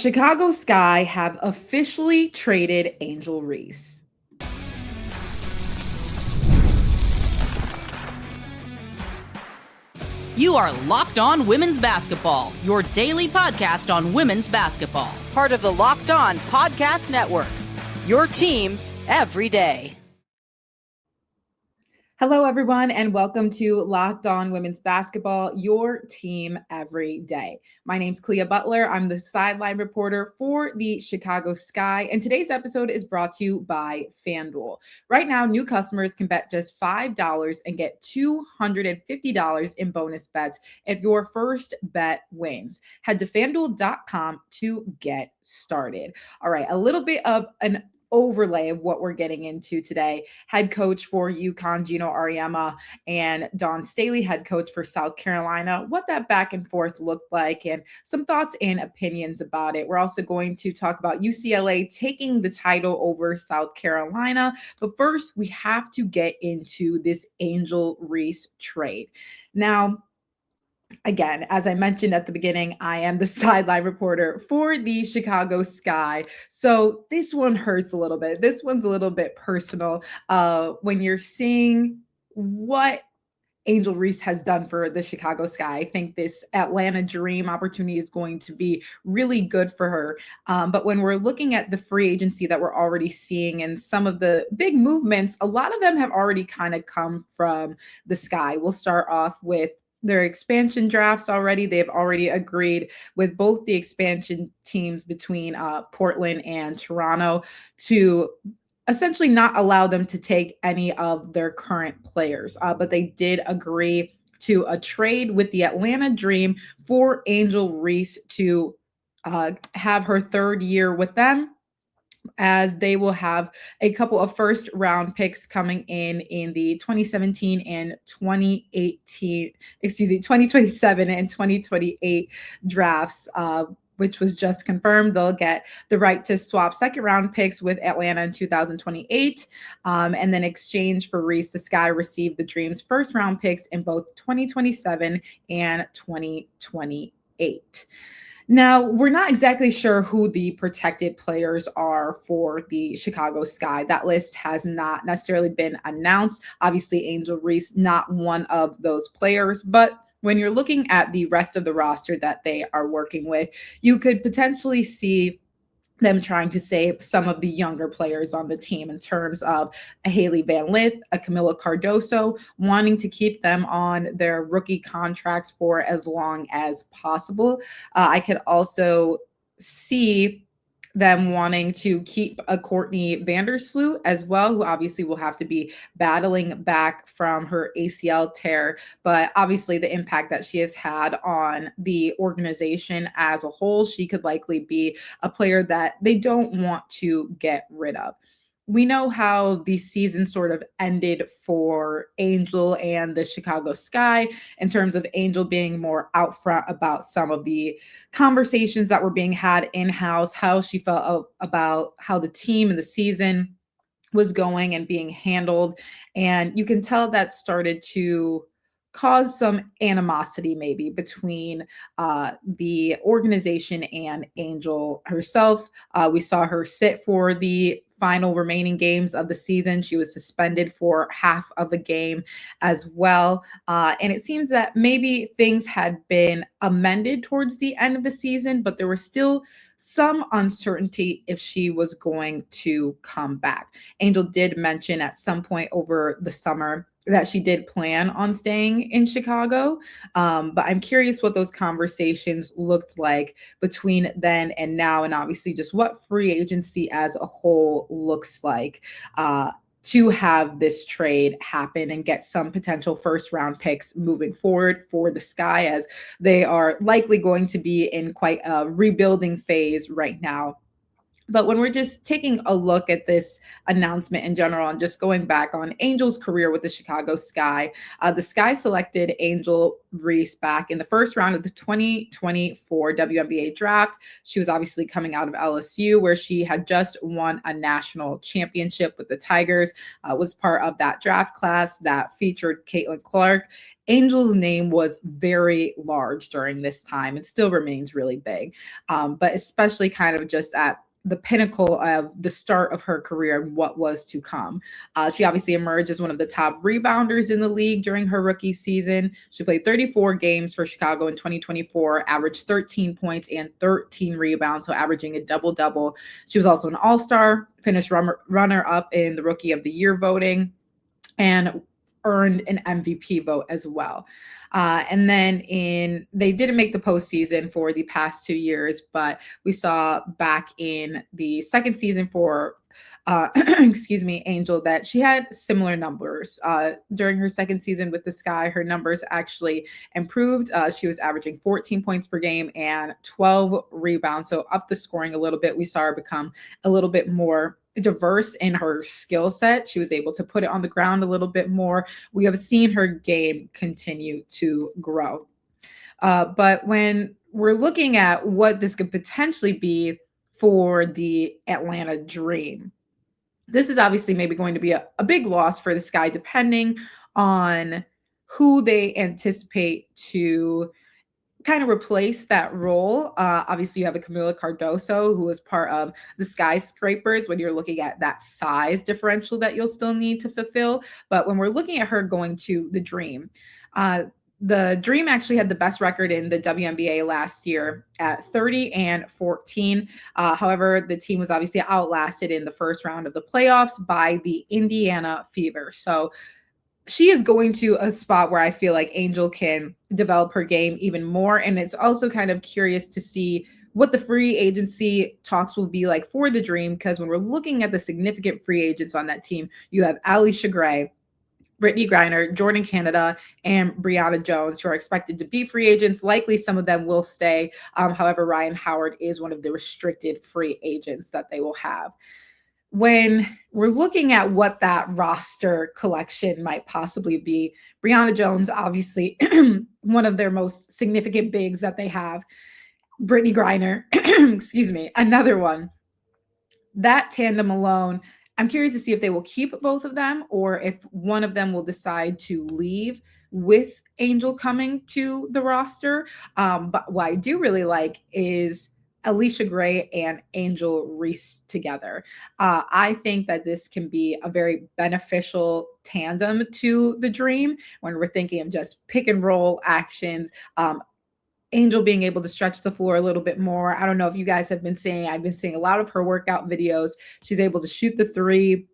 Chicago Sky have officially traded Angel Reese. You are Locked On Women's Basketball, your daily podcast on women's basketball. Part of the Locked On Podcast Network, your team every day. Hello, everyone, and welcome to Locked On Women's Basketball, your team every day. My name's Clea Butler. I'm the sideline reporter for the Chicago Sky, and today's episode is brought to you by FanDuel. Right now, new customers can bet just $5 and get $250 in bonus bets if your first bet wins. Head to FanDuel.com to get started. All right, a little bit of an overlay of what we're getting into today. Head coach for UConn, Geno Auriemma, and Staley, head coach for South Carolina, what that back and forth looked like, and some thoughts and opinions about it. We're also going to talk about UCLA taking the title over South Carolina. But first, we have to get into this Angel Reese trade. Now, again, as I mentioned at the beginning, I am the sideline reporter for the Chicago Sky. So this one hurts a little bit. This one's a little bit personal when you're seeing what Angel Reese has done for the Chicago Sky. I think this Atlanta Dream opportunity is going to be really good for her. But when we're looking at the free agency that we're already seeing and some of the big movements, a lot of them have already kind of come from the Sky. We'll start off with their expansion drafts already. They've already agreed with both the expansion teams between Portland and Toronto to essentially not allow them to take any of their current players. But they did agree to a trade with the Atlanta Dream for Angel Reese to have her third year with them, as they will have a couple of first round picks coming in the 2017 and 2027 and 2028 drafts, which was just confirmed. They'll get the right to swap second round picks with Atlanta in 2028. And then exchange for Reese, the Sky received the Dream's first round picks in both 2027 and 2028. Now, we're not exactly sure who the protected players are for the Chicago Sky. That list has not necessarily been announced. Obviously, Angel Reese, not one of those players, but when you're looking at the rest of the roster that they are working with, you could potentially see them trying to save some of the younger players on the team in terms of a Haley Van Lith, a Camila Cardoso, wanting to keep them on their rookie contracts for as long as possible. I could also see them wanting to keep a Courtney Vandersloot as well, who obviously will have to be battling back from her ACL tear, but obviously the impact that she has had on the organization as a whole, she could likely be a player that they don't want to get rid of. We know how the season sort of ended for Angel and the Chicago Sky in terms of Angel being more out front about some of the conversations that were being had in-house, how she felt about how the team and the season was going and being handled. And you can tell that started to cause some animosity maybe between the organization and Angel herself. We saw her sit for the final remaining games of the season. She was suspended for half of a game as well. And it seems that maybe things had been amended towards the end of the season, but there was still some uncertainty if she was going to come back. Angel did mention at some point over the summer that she did plan on staying in Chicago. But I'm curious what those conversations looked like between then and now, and obviously just what free agency as a whole looks like to have this trade happen and get some potential first round picks moving forward for the Sky, as they are likely going to be in quite a rebuilding phase right now. But when we're just taking a look at this announcement in general and just going back on Angel's career with the Chicago Sky, the Sky selected Angel Reese back in the first round of the 2024 WNBA draft. She was obviously coming out of LSU, where she had just won a national championship with the Tigers, was part of that draft class that featured Caitlin Clark. Angel's name was very large during this time and still remains really big, but especially kind of just at the pinnacle of the start of her career and what was to come. She obviously emerged as one of the top rebounders in the league during her rookie season. She played 34 games for Chicago in 2024, averaged 13 points and 13 rebounds, so averaging a double-double. She was also an all-star, finished runner-up in the Rookie of the Year voting, and earned an MVP vote as well. And then they didn't make the postseason for the past 2 years, but we saw back in the second season for Angel, that she had similar numbers. During her second season with the Sky, her numbers actually improved. She was averaging 14 points per game and 12 rebounds. So up the scoring a little bit. We saw her become a little bit more diverse in her skill set. She was able to put it on the ground a little bit more. We have seen her game continue to grow. But when we're looking at what this could potentially be for the Atlanta Dream, this is obviously maybe going to be a big loss for the Sky, depending on who they anticipate to kind of replace that role. Obviously, you have a Camila Cardoso, who is part of the Skyscrapers when you're looking at that size differential that you'll still need to fulfill. But when we're looking at her going to the Dream, the Dream actually had the best record in the WNBA last year at 30-14. However, the team was obviously outlasted in the first round of the playoffs by the Indiana Fever. So she is going to a spot where I feel like Angel can develop her game even more. And it's also kind of curious to see what the free agency talks will be like for the Dream, because when we're looking at the significant free agents on that team, you have Alicia Gray, Brittany Griner, Jordan Canada, and Brianna Jones, who are expected to be free agents. Likely some of them will stay. However, Ryan Howard is one of the restricted free agents that they will have. When we're looking at what that roster collection might possibly be, Brianna Jones, obviously one of their most significant bigs that they have. Brittany Griner, another one. That tandem alone, I'm curious to see if they will keep both of them or if one of them will decide to leave with Angel coming to the roster. But what I do really like is Alicia Gray and Angel Reese together. I think that this can be a very beneficial tandem to the Dream when we're thinking of just pick and roll actions. Angel being able to stretch the floor a little bit more. I don't know if you guys have been seeing, I've been seeing a lot of her workout videos. She's able to shoot the three.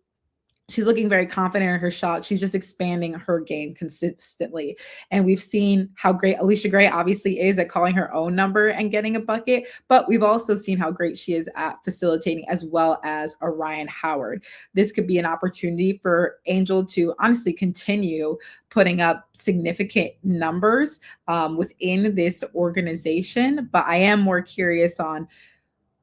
She's looking very confident in her shot. She's just expanding her game consistently. And we've seen how great Alicia Gray obviously is at calling her own number and getting a bucket, but we've also seen how great she is at facilitating, as well as Ryan Howard. This could be an opportunity for Angel to honestly continue putting up significant numbers within this organization. But I am more curious on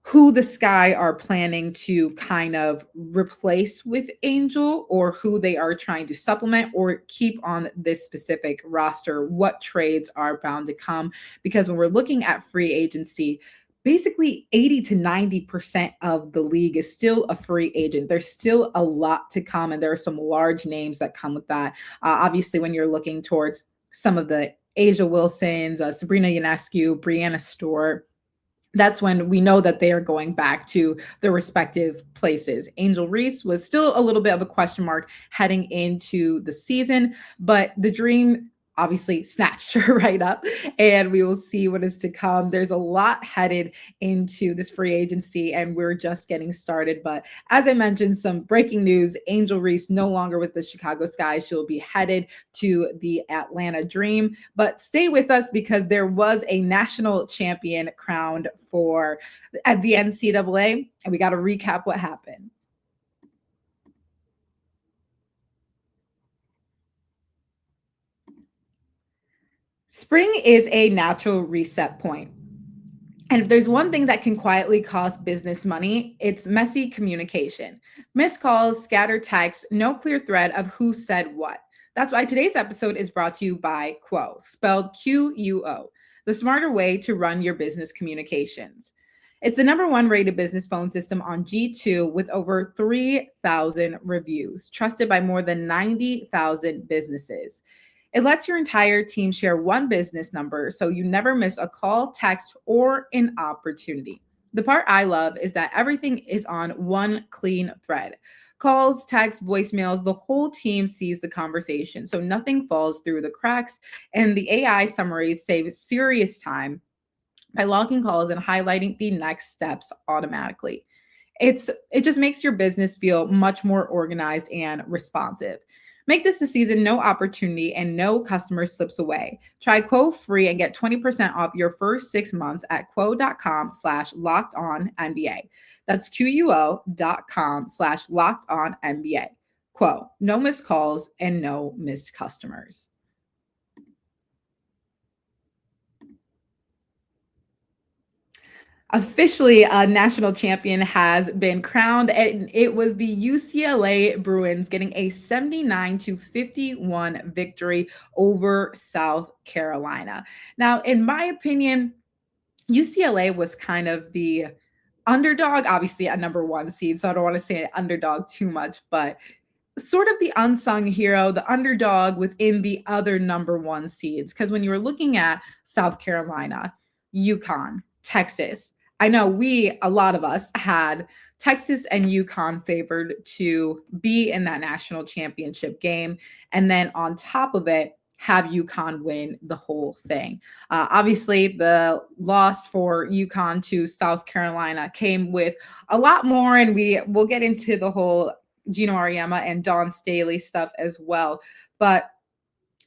who the Sky are planning to kind of replace with Angel, or who they are trying to supplement or keep on this specific roster, what trades are bound to come. Because when we're looking at free agency, basically 80 to 90% of the league is still a free agent. There's still a lot to come, and there are some large names that come with that. Obviously, when you're looking towards some of the Asia Wilsons, Sabrina Ionescu, Brianna Stewart, that's when we know that they are going back to their respective places. Angel Reese was still a little bit of a question mark heading into the season, but the Dream obviously snatched her right up, and we will see what is to come. There's a lot headed into this free agency, and we're just getting started. But as I mentioned, some breaking news: Angel Reese no longer with the Chicago Sky. She'll be headed to the Atlanta Dream. But stay with us, because there was a national champion crowned at the NCAA, and we got to recap what happened. Spring is a natural reset point. And if there's one thing that can quietly cost business money, it's messy communication. Missed calls, scattered texts, no clear thread of who said what. That's why today's episode is brought to you by Quo, spelled Quo, the smarter way to run your business communications. It's the number one rated business phone system on G2 with over 3,000 reviews, trusted by more than 90,000 businesses. It lets your entire team share one business number so you never miss a call, text, or an opportunity. The part I love is that everything is on one clean thread. Calls, texts, voicemails, the whole team sees the conversation, so nothing falls through the cracks, and the AI summaries save serious time by logging calls and highlighting the next steps automatically. It just makes your business feel much more organized and responsive. Make this a season, no opportunity, and no customer slips away. Try Quo free and get 20% off your first 6 months at quo.com/lockedonnba. That's quo.com/lockedonnba. Quo, no missed calls and no missed customers. Officially, a national champion has been crowned, and it was the UCLA Bruins getting a 79-51 victory over South Carolina. Now, in my opinion, UCLA was kind of the underdog, obviously a number one seed, so I don't want to say underdog too much, but sort of the unsung hero, the underdog within the other number one seeds. Because when you were looking at South Carolina, UConn, Texas, I know a lot of us had Texas and UConn favored to be in that national championship game. And then on top of it, have UConn win the whole thing. Obviously, the loss for UConn to South Carolina came with a lot more, and we'll get into the whole Geno Auriemma and Staley stuff as well. But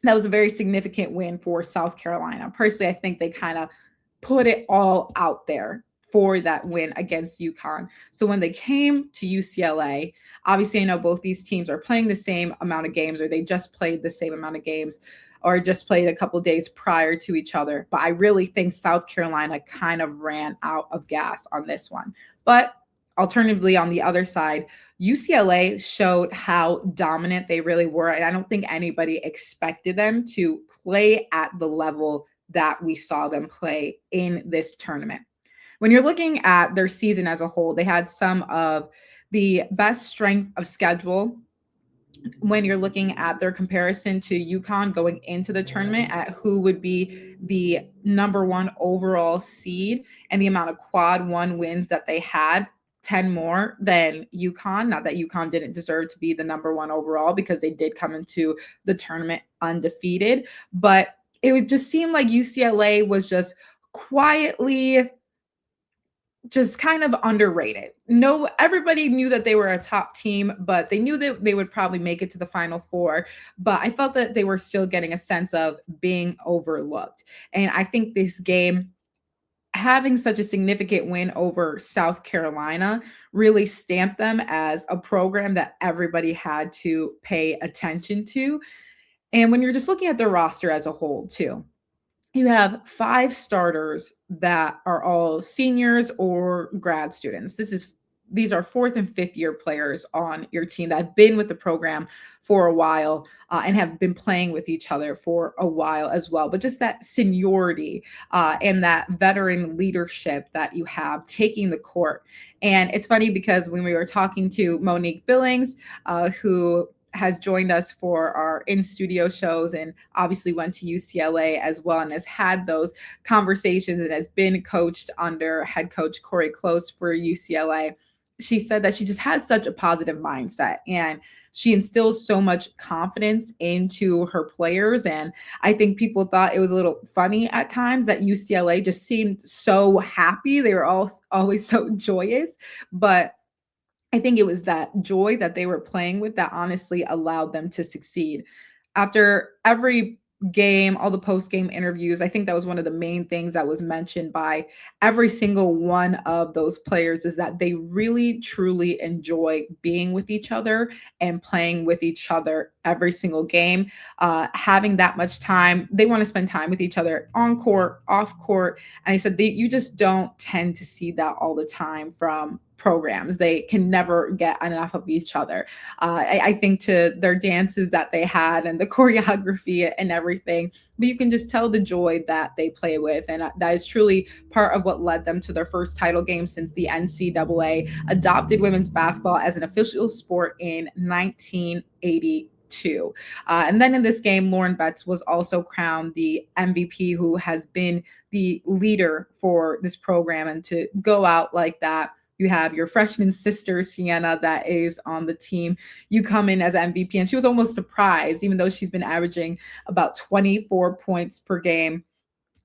that was a very significant win for South Carolina. Personally, I think they kind of put it all out there for that win against UConn. So when they came to UCLA, obviously I know both these teams are playing the same amount of games, or they just played the same amount of games, or just played a couple days prior to each other. But I really think South Carolina kind of ran out of gas on this one. But alternatively, on the other side, UCLA showed how dominant they really were. And I don't think anybody expected them to play at the level that we saw them play in this tournament. When you're looking at their season as a whole, they had some of the best strength of schedule. When you're looking at their comparison to UConn going into the tournament at who would be the number one overall seed and the amount of quad one wins that they had, 10 more than UConn. Not that UConn didn't deserve to be the number one overall, because they did come into the tournament undefeated, but it would just seem like UCLA was just quietly just kind of underrated. No, everybody knew that they were a top team, but they knew that they would probably make it to the Final Four. But I felt that they were still getting a sense of being overlooked. And I think this game, having such a significant win over South Carolina, really stamped them as a program that everybody had to pay attention to. And when you're just looking at their roster as a whole, too, you have 5 starters that are all seniors or grad students. These are 4th and 5th year players on your team that have been with the program for a while and have been playing with each other for a while as well. But just that seniority and that veteran leadership that you have taking the court. And it's funny because when we were talking to Monique Billings, who has joined us for our in-studio shows and obviously went to UCLA as well and has had those conversations and has been coached under head coach Corey Close for UCLA. She said that she just has such a positive mindset and she instills so much confidence into her players. And I think people thought it was a little funny at times that UCLA just seemed so happy. They were all always so joyous, but I think it was that joy that they were playing with that honestly allowed them to succeed. After every game, all the post-game interviews, I think that was one of the main things that was mentioned by every single one of those players, is that they really truly enjoy being with each other and playing with each other every single game. Having that much time, they want to spend time with each other on court, off court. And I said, you just don't tend to see that all the time from programs. They can never get enough of each other. I think to their dances that they had and the choreography and everything, but you can just tell the joy that they play with. And that is truly part of what led them to their first title game since the NCAA adopted women's basketball as an official sport in 1982. And then in this game, Lauren Betts was also crowned the MVP, who has been the leader for this program. And to go out like that, you have your freshman sister, Sienna, that is on the team. You come in as MVP, and she was almost surprised, even though she's been averaging about 24 points per game,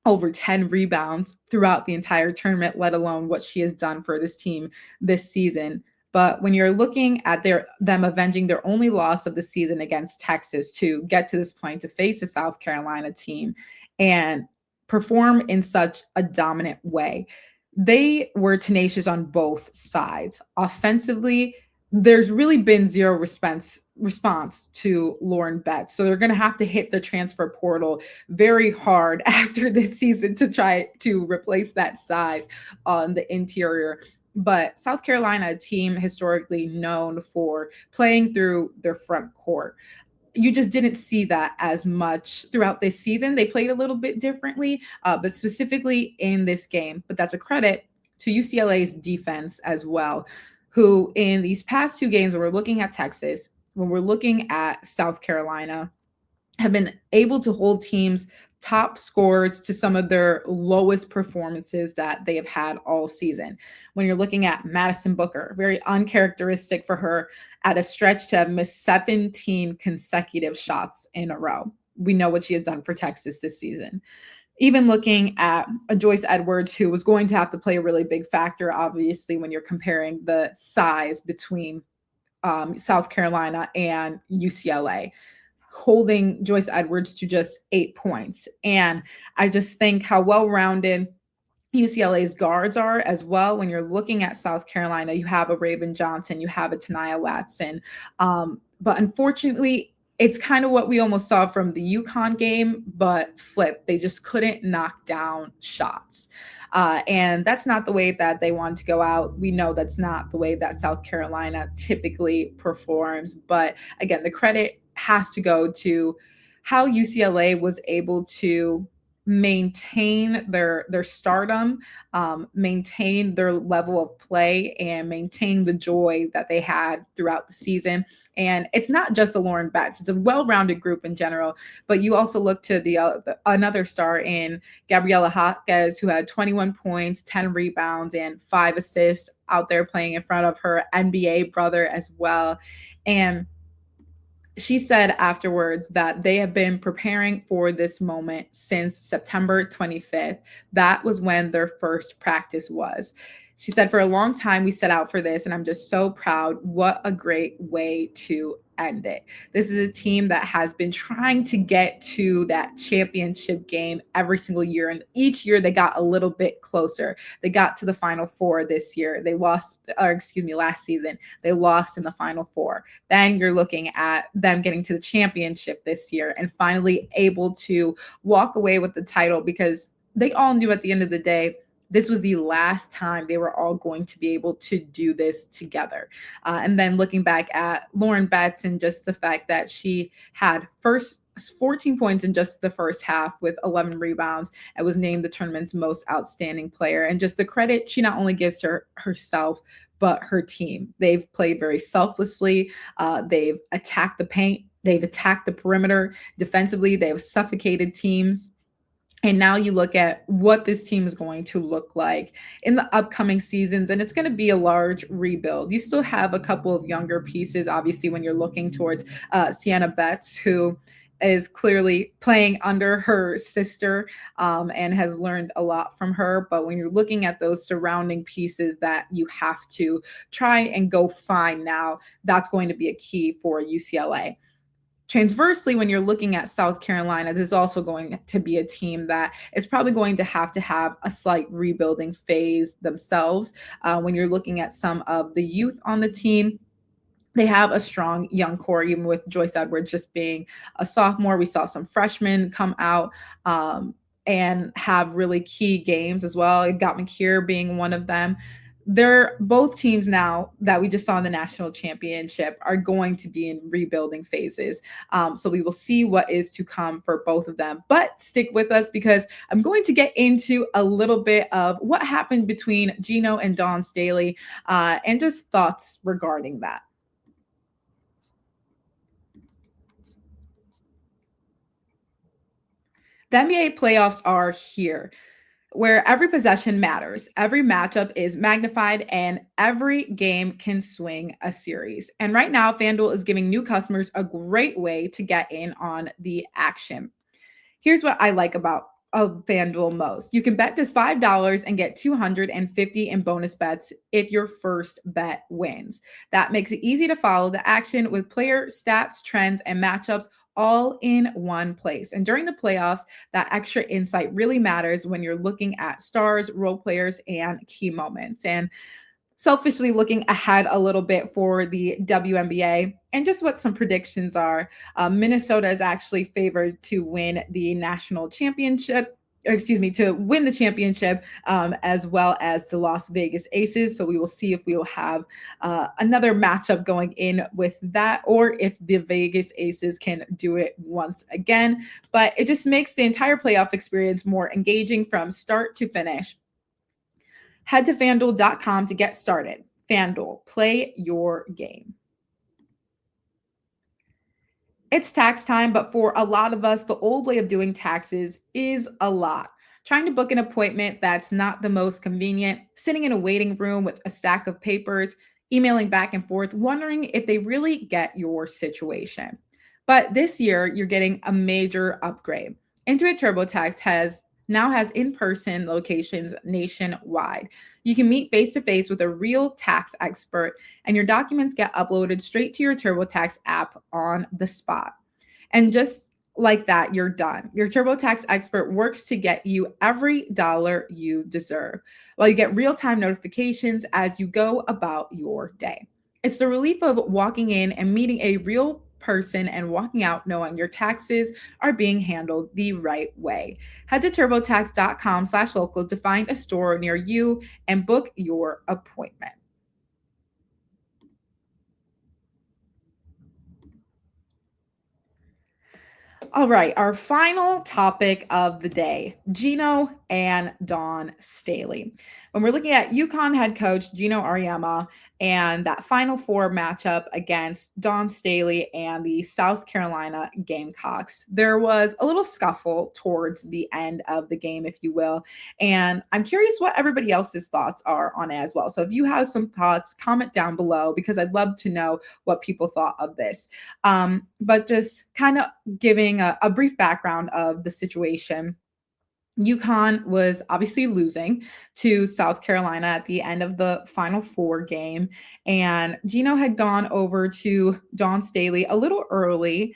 over 10 rebounds throughout the entire tournament, let alone what she has done for this team this season. But when you're looking at them avenging their only loss of the season against Texas to get to this point, to face a South Carolina team and perform in such a dominant way, they were tenacious on both sides. Offensively, there's really been zero response to Lauren Betts. So they're going to have to hit the transfer portal very hard after this season to try to replace that size on the interior. But South Carolina, a team historically known for playing through their front court, you just didn't see that as much throughout this season. They played a little bit differently, but specifically in this game. But that's a credit to UCLA's defense as well, who in these past two games, when we're looking at Texas, when we're looking at South Carolina, have been able to hold teams' top scores to some of their lowest performances that they have had all season. When you're looking at Madison Booker, very uncharacteristic for her at a stretch to have missed 17 consecutive shots in a row. We know what she has done for Texas this season. Even looking at a Joyce Edwards, who was going to have to play a really big factor, obviously, when you're comparing the size between South Carolina and UCLA, holding Joyce Edwards to just 8 points. And I just think how well-rounded UCLA's guards are as well. When you're looking at South Carolina, you have a Raven Johnson, you have a Tanaya Latson. But unfortunately, it's kind of what we almost saw from the UConn game, but flipped. They just couldn't knock down shots. And that's not the way that they want to go out. We know that's not the way that South Carolina typically performs. But again, the credit has to go to how UCLA was able to maintain their stardom, maintain their level of play, and maintain the joy that they had throughout the season. And it's not just a Lauren Betts; it's a well-rounded group in general. But you also look to another star in Gabriela Jaquez, who had 21 points, 10 rebounds, and 5 assists out there playing in front of her NBA brother as well. And she said afterwards that they have been preparing for this moment since September 25th. That was when their first practice was. She said, for a long time, we set out for this, and I'm just so proud. What a great way to end it. This is a team that has been trying to get to that championship game every single year. And each year they got a little bit closer. They got to the Final Four this year. Last season, they lost in the Final Four. Then you're looking at them getting to the championship this year and finally able to walk away with the title, because they all knew at the end of the day, this was the last time they were all going to be able to do this together. And then looking back at Lauren Betts and just the fact that she had 14 points in just the first half with 11 rebounds and was named the tournament's most outstanding player. And just the credit she not only gives to herself, but her team. They've played very selflessly. They've attacked the paint. They've attacked the perimeter. Defensively, they have suffocated teams. And now you look at what this team is going to look like in the upcoming seasons, and it's going to be a large rebuild. You still have a couple of younger pieces, obviously, when you're looking towards Sienna Betts, who is clearly playing under her sister and has learned a lot from her. But when you're looking at those surrounding pieces that you have to try and go find now, that's going to be a key for UCLA. Transversely, when you're looking at South Carolina, this is also going to be a team that is probably going to have a slight rebuilding phase themselves. When you're looking at some of the youth on the team, they have a strong young core, even with Joyce Edwards just being a sophomore. We saw some freshmen come out and have really key games as well. Got McKeer being one of them. They're both teams now that we just saw in the national championship are going to be in rebuilding phases. So we will see what is to come for both of them. But stick with us because I'm going to get into a little bit of what happened between Geno and Dawn Staley and just thoughts regarding that. The NBA playoffs are here, where every possession matters, every matchup is magnified, and every game can swing a series. And right now, FanDuel is giving new customers a great way to get in on the action. Here's what I like about FanDuel most. You can bet just $5 and get $250 in bonus bets if your first bet wins. That makes it easy to follow the action with player stats, trends, and matchups all in one place. And during the playoffs, that extra insight really matters when you're looking at stars, role players, and key moments. And selfishly looking ahead a little bit for the WNBA and just what some predictions are. Minnesota is actually favored to win the national championship. To win the championship, as well as the Las Vegas Aces. So we will see if we will have another matchup going in with that, or if the Vegas Aces can do it once again. But it just makes the entire playoff experience more engaging from start to finish. Head to FanDuel.com to get started. FanDuel, play your game. It's tax time, but for a lot of us, the old way of doing taxes is a lot. Trying to book an appointment that's not the most convenient, sitting in a waiting room with a stack of papers, emailing back and forth, wondering if they really get your situation. But this year, you're getting a major upgrade. Intuit TurboTax now has in-person locations nationwide. You can meet face-to-face with a real tax expert, and your documents get uploaded straight to your TurboTax app on the spot. And just like that, you're done. Your TurboTax expert works to get you every dollar you deserve, while you get real-time notifications as you go about your day. It's the relief of walking in and meeting a real person and walking out knowing your taxes are being handled the right way. Head to turbotax.com/locals to find a store near you and book your appointment. All right, our final topic of the day, Geno and Dawn Staley. When we're looking at UConn head coach Geno Auriemma and that Final Four matchup against Dawn Staley and the South Carolina Gamecocks, there was a little scuffle towards the end of the game, if you will. And I'm curious what everybody else's thoughts are on it as well. So if you have some thoughts, comment down below because I'd love to know what people thought of this. But just kind of giving a brief background of the situation. UConn was obviously losing to South Carolina at the end of the Final Four game. And Geno had gone over to Dawn Staley a little early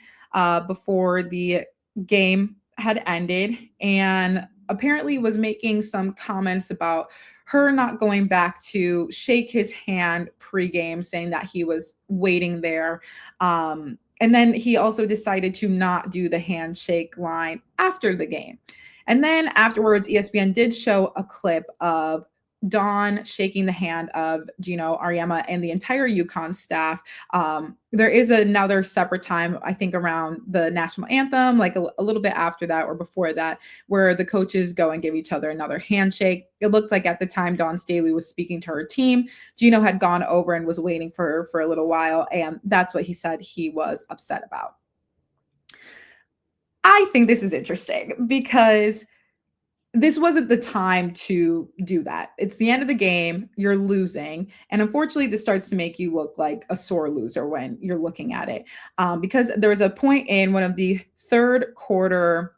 before the game had ended and apparently was making some comments about her not going back to shake his hand pregame, saying that he was waiting there. And then he also decided to not do the handshake line after the game. And then afterwards, ESPN did show a clip of Dawn shaking the hand of Geno Auriemma and the entire UConn staff. There is another separate time, I think around the national anthem, like a little bit after that or before that, where the coaches go and give each other another handshake. It looked like at the time Dawn Staley was speaking to her team. Geno had gone over and was waiting for her for a little while. And that's what he said he was upset about. I think this is interesting because this wasn't the time to do that. It's the end of the game. You're losing. And unfortunately, this starts to make you look like a sore loser when you're looking at it. Because there was a point in one of the third quarter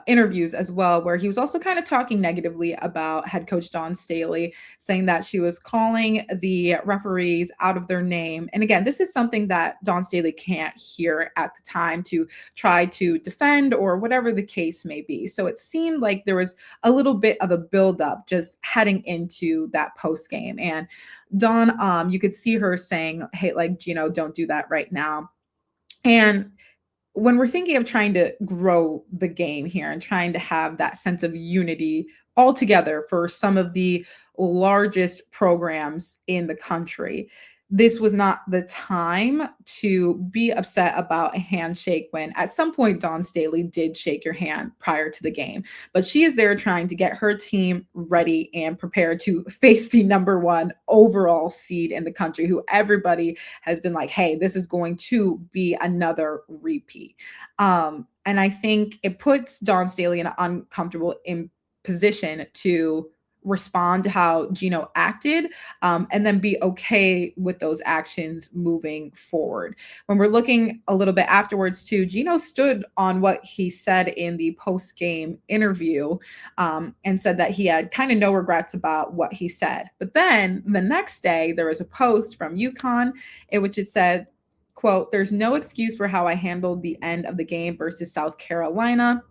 interviews as well, where he was also kind of talking negatively about head coach Dawn Staley, saying that she was calling the referees out of their name. And again, this is something that Dawn Staley can't hear at the time to try to defend or whatever the case may be. So it seemed like there was a little bit of a buildup just heading into that post game. And Dawn, you could see her saying, hey, like, Geno, don't do that right now. And when we're thinking of trying to grow the game here and trying to have that sense of unity all together for some of the largest programs in the country, this was not the time to be upset about a handshake when at some point Dawn Staley did shake your hand prior to the game. But she is there trying to get her team ready and prepared to face the number one overall seed in the country, who everybody has been like, hey, this is going to be another repeat. And I think it puts Dawn Staley in an uncomfortable position to respond to how Geno acted, and then be okay with those actions moving forward. When we're looking a little bit afterwards too, Geno stood on what he said in the post-game interview, and said that he had kind of no regrets about what he said. But then the next day, there was a post from UConn in which it said, quote, "There's no excuse for how I handled the end of the game versus South Carolina.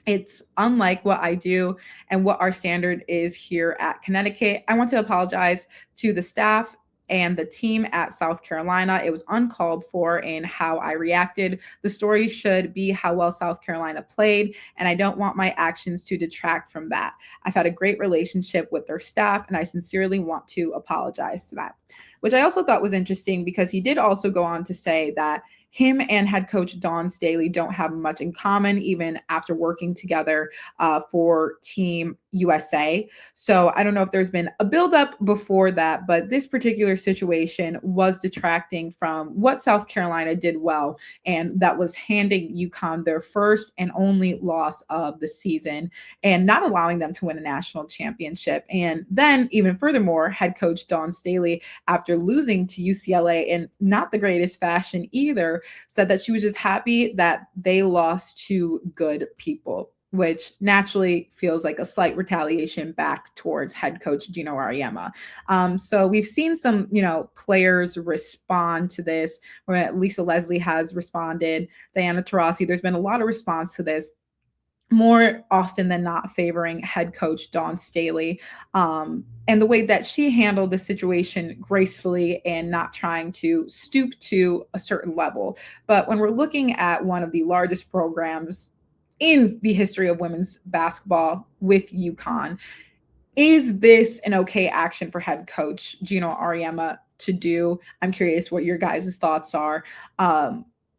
It's unlike what I do and what our standard is here at Connecticut. I want to apologize to the staff and the team at South Carolina. It was uncalled for in how I reacted. The story should be how well South Carolina played, and I don't want my actions to detract from that. I've had a great relationship with their staff, and I sincerely want to apologize to that." Which I also thought was interesting because he did also go on to say that him and head coach Dawn Staley don't have much in common, even after working together for Team USA. So I don't know if there's been a buildup before that, but this particular situation was detracting from what South Carolina did well, and that was handing UConn their first and only loss of the season and not allowing them to win a national championship. And then even furthermore, head coach Dawn Staley, after losing to UCLA in not the greatest fashion either, said that she was just happy that they lost to good people, which naturally feels like a slight retaliation back towards head coach Geno Auriemma. So we've seen some, players respond to this, where Lisa Leslie has responded, Diana Taurasi. There's been a lot of response to this, more often than not favoring head coach Dawn Staley, and the way that she handled the situation gracefully and not trying to stoop to a certain level. But when we're looking at one of the largest programs in the history of women's basketball with UConn, is this an okay action for head coach Geno Auriemma to do? I'm curious what your guys' thoughts are.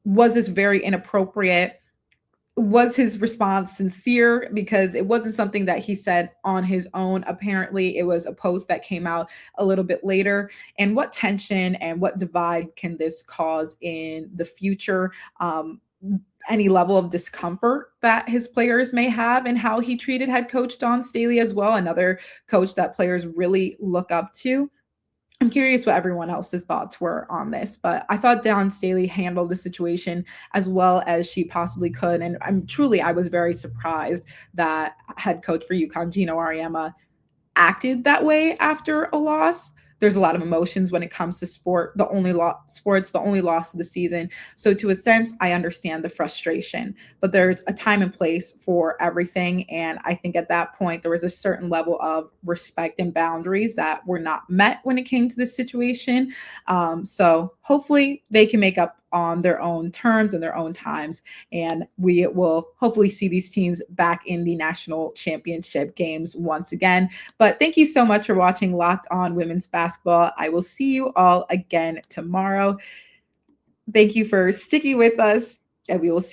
Was this very inappropriate? Was his response sincere? Because it wasn't something that he said on his own. Apparently, it was a post that came out a little bit later. And what tension and what divide can this cause in the future? Any level of discomfort that his players may have and how he treated head coach Dawn Staley as well, another coach that players really look up to. I'm curious what everyone else's thoughts were on this, but I thought Dawn Staley handled the situation as well as she possibly could. And I was very surprised that head coach for UConn, Geno Auriemma, acted that way after a loss. There's a lot of emotions when it comes to sports, the only loss of the season. So to a sense, I understand the frustration, but there's a time and place for everything. And I think at that point, there was a certain level of respect and boundaries that were not met when it came to this situation. So hopefully they can make up on their own terms and their own times. And we will hopefully see these teams back in the national championship games once again. But thank you so much for watching Locked On Women's Basketball. I will see you all again tomorrow. Thank you for sticking with us, and we will see